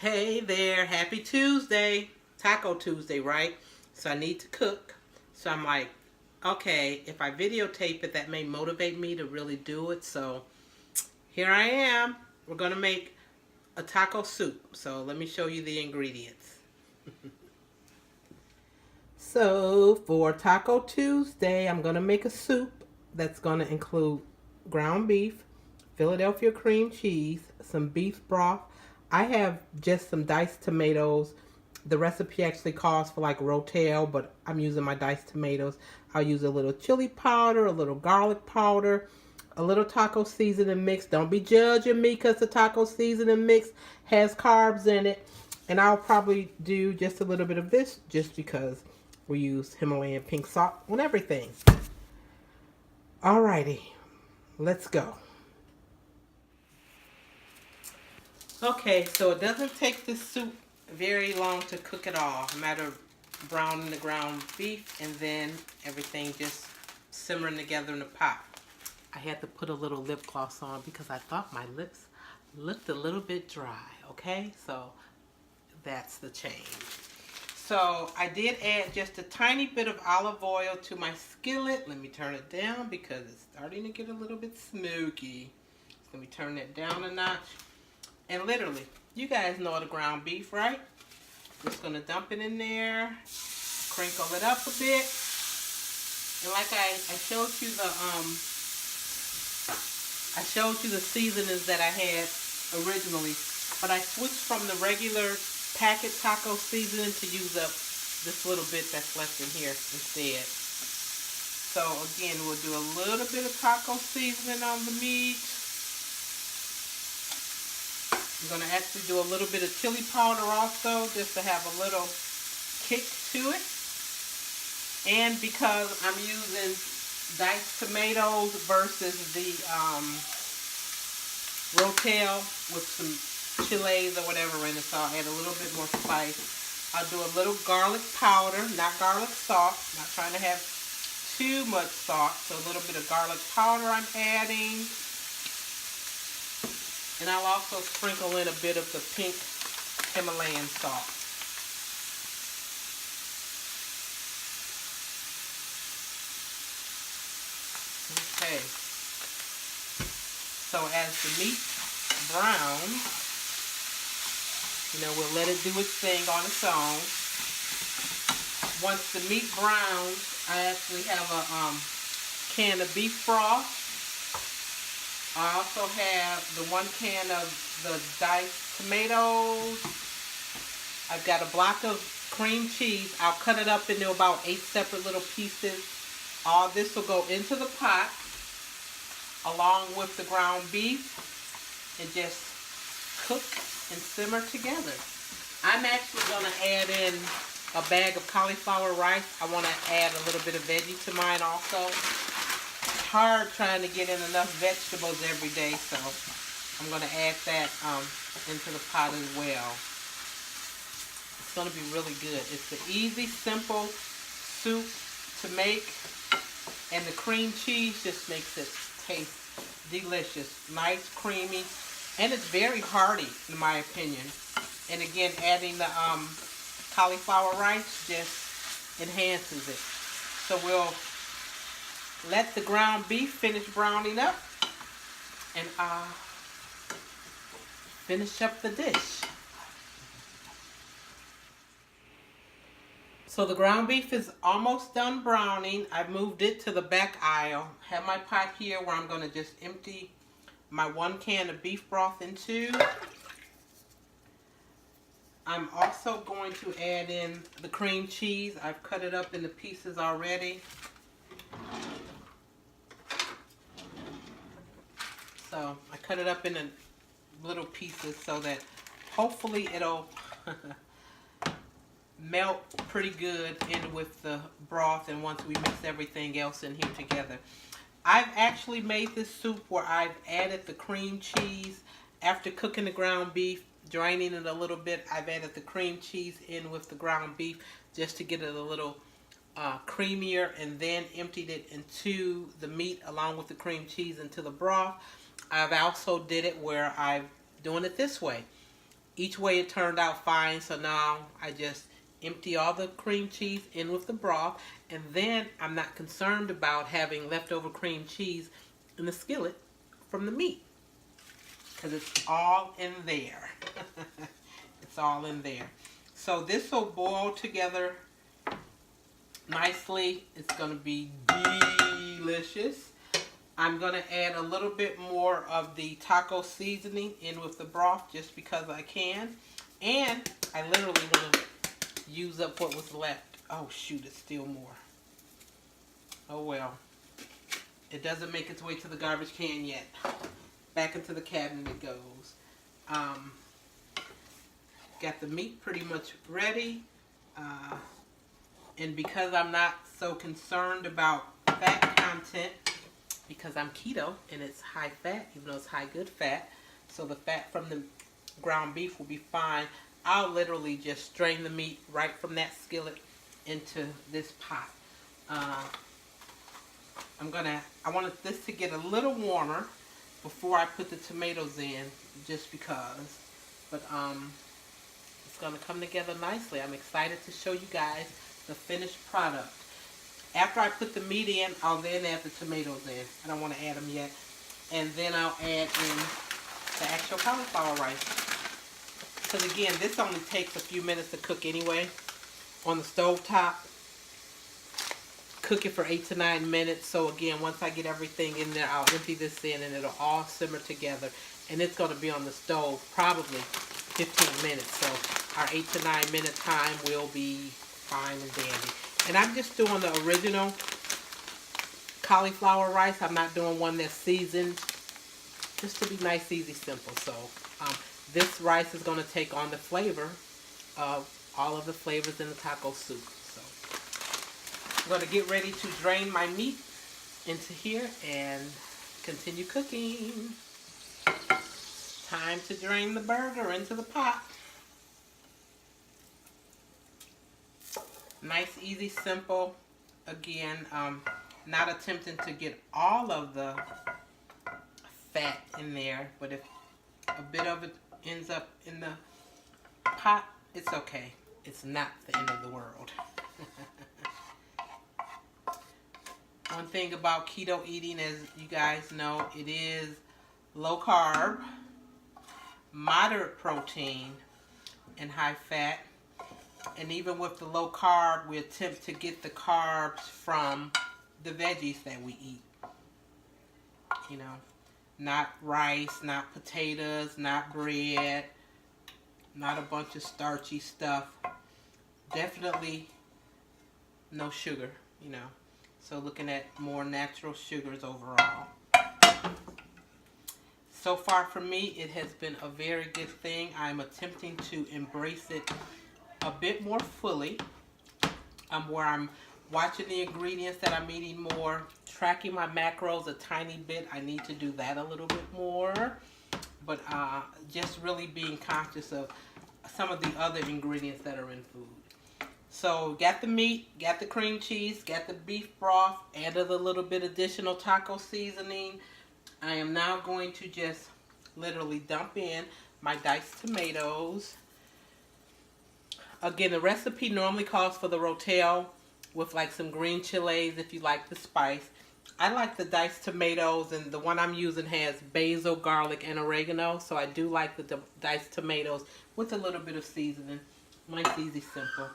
Hey there, happy Tuesday. Taco Tuesday, right? So I need to cook. So I'm like, okay, if I videotape it, that may motivate me to really do it. So here I am. We're going to make a taco soup. So let me show you the ingredients. So for Taco Tuesday, I'm going to make a soup that's going to include ground beef, Philadelphia cream cheese, some beef broth. I have just some diced tomatoes. The recipe actually calls for like rotel, but I'm using my diced tomatoes. I'll use a little chili powder, a little garlic powder, a little taco seasoning mix. Don't be judging me because the taco seasoning mix has carbs in it. And I'll probably do just a little bit of this just because we use Himalayan pink salt on everything. Alrighty, let's go. Okay, so it doesn't take this soup very long to cook it all. A matter of browning the ground beef and then everything just simmering together in the pot. I had to put a little lip gloss on because I thought my lips looked a little bit dry, okay? So that's the change. So I did add just a tiny bit of olive oil to my skillet. Let me turn it down because it's starting to get a little bit smoky. So let me turn that down a notch. And literally, you guys know the ground beef, right? Just gonna dump it in there, crinkle it up a bit. And like I showed you the seasonings that I had originally, but I switched from the regular packet taco seasoning to use up this little bit that's left in here instead. So again, we'll do a little bit of taco seasoning on the meat. I'm going to actually do a little bit of chili powder also, just to have a little kick to it. And because I'm using diced tomatoes versus the rotel with some chiles or whatever in it, so I'll add a little bit more spice. I'll do a little garlic powder, not garlic salt. I'm not trying to have too much salt, so a little bit of garlic powder I'm adding. And I'll also sprinkle in a bit of the pink Himalayan salt. Okay. So as the meat browns, we'll let it do its thing on its own. Once the meat browns, I actually have a can of beef broth. I also have the 1 can of the diced tomatoes. I've got a block of cream cheese. I'll cut it up into about 8 separate little pieces. All this will go into the pot along with the ground beef and just cook and simmer together. I'm actually going to add in a bag of cauliflower rice. I want to add a little bit of veggie to mine also. Hard trying to get in enough vegetables every day, so I'm going to add that into the pot as well. It's going to be really good. It's an easy, simple soup to make, and the cream cheese just makes it taste delicious. Nice, creamy, and it's very hearty in my opinion. And again, adding the cauliflower rice just enhances it. So we'll let the ground beef finish browning up, and finish up the dish. So the ground beef is almost done browning. I've moved it to the back aisle. I have my pot here where I'm going to just empty my 1 can of beef broth into. I'm also going to add in the cream cheese. I've cut it up into pieces already. So I cut it up into little pieces so that hopefully it'll melt pretty good in with the broth, and once we mix everything else in here together. I've actually made this soup where I've added the cream cheese after cooking the ground beef, draining it a little bit. I've added the cream cheese in with the ground beef just to get it a little creamier, and then emptied it into the meat along with the cream cheese into the broth. I've also did it where I'm doing it this way. Each way it turned out fine, so now I just empty all the cream cheese in with the broth, and then I'm not concerned about having leftover cream cheese in the skillet from the meat, because it's all in there. It's all in there. So this will boil together nicely. It's going to be delicious. I'm going to add a little bit more of the taco seasoning in with the broth just because I can. And I literally want to use up what was left. Oh shoot, it's still more. Oh well. It doesn't make its way to the garbage can yet. Back into the cabinet it goes. Got the meat pretty much ready. And because I'm not so concerned about fat content, because I'm keto and it's high fat, even though it's high good fat, so the fat from the ground beef will be fine. I'll literally just strain the meat right from that skillet into this pot. I want this to get a little warmer before I put the tomatoes in, just because. But it's gonna come together nicely. I'm excited to show you guys the finished product. After I put the meat in, I'll then add the tomatoes in. I don't want to add them yet. And then I'll add in the actual cauliflower rice. Because again, this only takes a few minutes to cook anyway. On the stove top, cook it for 8 to 9 minutes. So again, once I get everything in there, I'll empty this in and it'll all simmer together. And it's going to be on the stove probably 15 minutes. So our 8 to 9 minute time will be fine and dandy. And I'm just doing the original cauliflower rice. I'm not doing one that's seasoned. Just to be nice, easy, simple. So this rice is going to take on the flavor of all of the flavors in the taco soup. So I'm going to get ready to drain my meat into here and continue cooking. Time to drain the burger into the pot. Nice, easy, simple. Again, not attempting to get all of the fat in there, but if a bit of it ends up in the pot, it's okay. It's not the end of the world. One thing about keto eating, as you guys know, it is low carb, moderate protein, and high fat. And even with the low carb, we attempt to get the carbs from the veggies that we eat. You know, not rice, not potatoes, not bread, not a bunch of starchy stuff. Definitely no sugar, you know. So looking at more natural sugars overall. So far for me, it has been a very good thing. I'm attempting to embrace it a bit more fully, where I'm watching the ingredients that I'm eating more, tracking my macros a tiny bit. I need to do that a little bit more, but just really being conscious of some of the other ingredients that are in food. So got the meat, got the cream cheese, got the beef broth, added a little bit additional taco seasoning. I am now going to just literally dump in my diced tomatoes. Again, the recipe normally calls for the rotel with like some green chilies if you like the spice. I like the diced tomatoes, and the one I'm using has basil, garlic, and oregano. So I do like the diced tomatoes with a little bit of seasoning. Nice, easy, simple.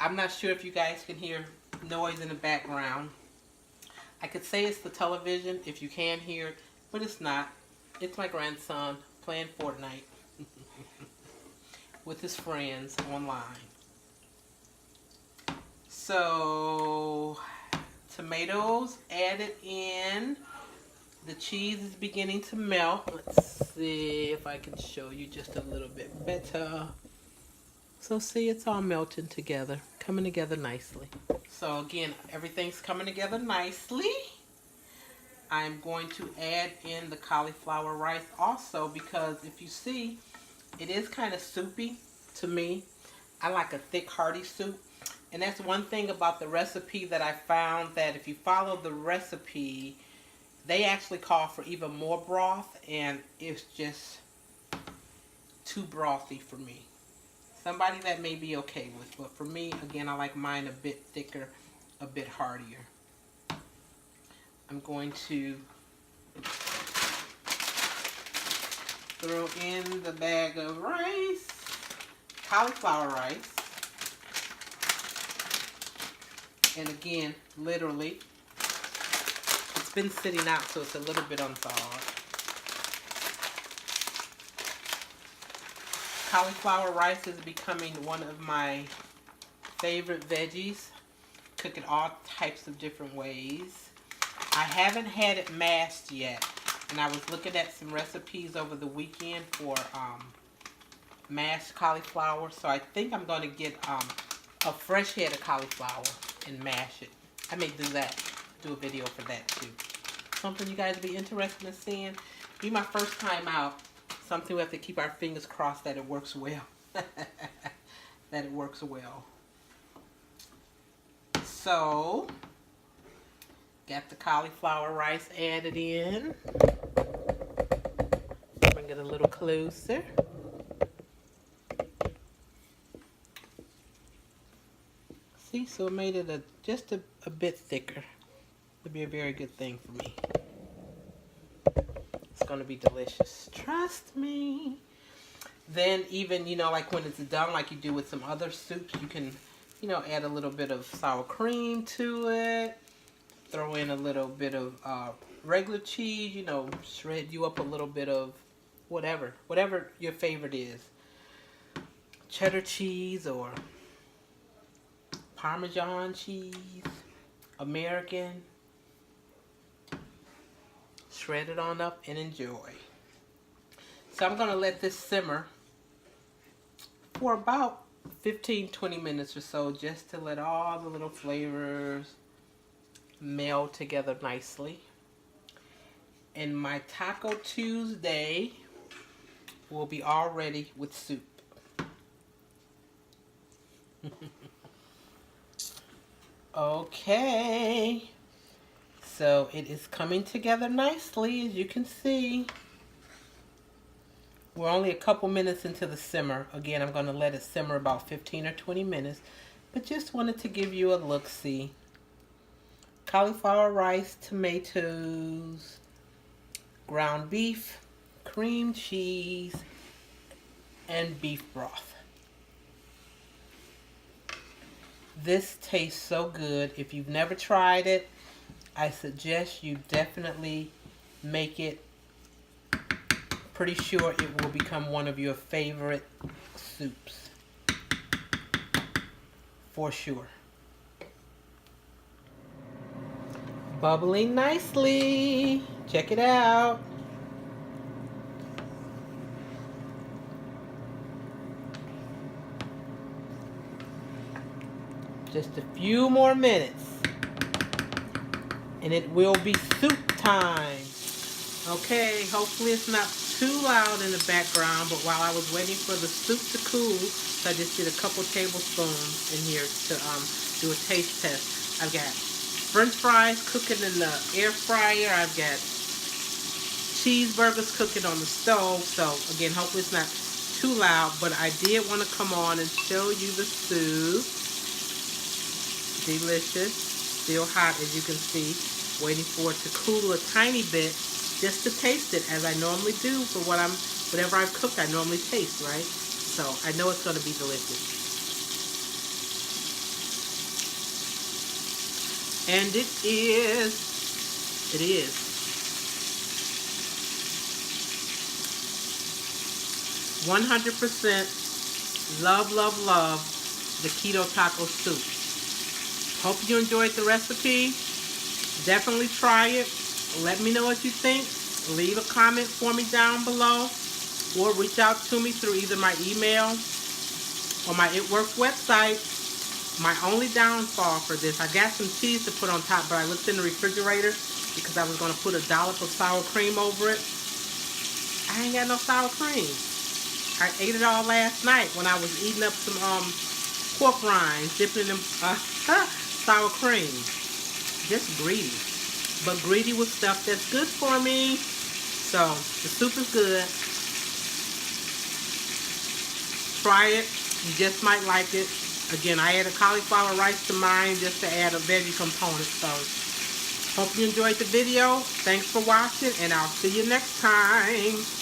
I'm not sure if you guys can hear noise in the background. I could say it's the television if you can hear it, but it's not. It's my grandson playing Fortnite with his friends online. So, tomatoes added in. The cheese is beginning to melt. Let's see if I can show you just a little bit better. So see, it's all melting together, coming together nicely. So again, everything's coming together nicely. I'm going to add in the cauliflower rice also, because if you see, it is kind of soupy to me. I like a thick, hearty soup. And that's one thing about the recipe that I found, that if you follow the recipe, they actually call for even more broth, and it's just too brothy for me. Somebody that may be okay with, but for me, again, I like mine a bit thicker, a bit heartier. I'm going to throw in the bag of rice, cauliflower rice. And again, literally, it's been sitting out, so it's a little bit unthawed. Cauliflower rice is becoming one of my favorite veggies. Cook it all types of different ways. I haven't had it mashed yet, and I was looking at some recipes over the weekend for mashed cauliflower, so I think I'm going to get a fresh head of cauliflower and mash it. I may do that, do a video for that too. Something you guys be interested in seeing. Be my first time out. Something we have to keep our fingers crossed that it works well. That it works well. So, got the cauliflower rice added in. Bring it a little closer. See, so it made it just a bit thicker. It'll be a very good thing for me. It's going to be delicious. Trust me. Then even, you know, like when it's done, like you do with some other soups, you can, you know, add a little bit of sour cream to it. Throw in a little bit of regular cheese, you know, shred you up a little bit of whatever your favorite is. Cheddar cheese or Parmesan cheese, American. Shred it on up and enjoy. So I'm going to let this simmer for about 15-20 minutes or so, just to let all the little flavors meld together nicely. And my Taco Tuesday will be all ready with soup. Okay, so it is coming together nicely, as you can see. We're only a couple minutes into the simmer. Again, I'm going to let it simmer about 15 or 20 minutes, but just wanted to give you a look-see. Cauliflower rice, tomatoes, ground beef, cream cheese, and beef broth. This tastes so good. If you've never tried it, I suggest you definitely make it. Pretty sure it will become one of your favorite soups. For sure. Bubbling nicely. Check it out. Just a few more minutes and it will be soup time. Okay, hopefully it's not too loud in the background, but while I was waiting for the soup to cool, I just did a couple tablespoons in here to do a taste test. I've got French fries cooking in the air fryer. I've got cheeseburgers cooking on the stove. So again, hopefully it's not too loud, but I did want to come on and show you the soup. Delicious, still hot as you can see. Waiting for it to cool a tiny bit just to taste it, as I normally do for whatever I've cooked. I normally taste, right? So I know it's going to be delicious. And it is 100% love, love, love the keto taco soup. Hope you enjoyed the recipe. Definitely try it. Let me know what you think. Leave a comment for me down below, or reach out to me through either my email or my It Works website. My only downfall for this, I got some cheese to put on top, but I looked in the refrigerator because I was going to put a dollop of sour cream over it. I ain't got no sour cream. I ate it all last night when I was eating up some pork rinds, dipping in sour cream. Just greedy. But greedy with stuff that's good for me. So, the soup is good. Try it. You just might like it. Again, I added cauliflower rice to mine just to add a veggie component. So, hope you enjoyed the video. Thanks for watching, and I'll see you next time.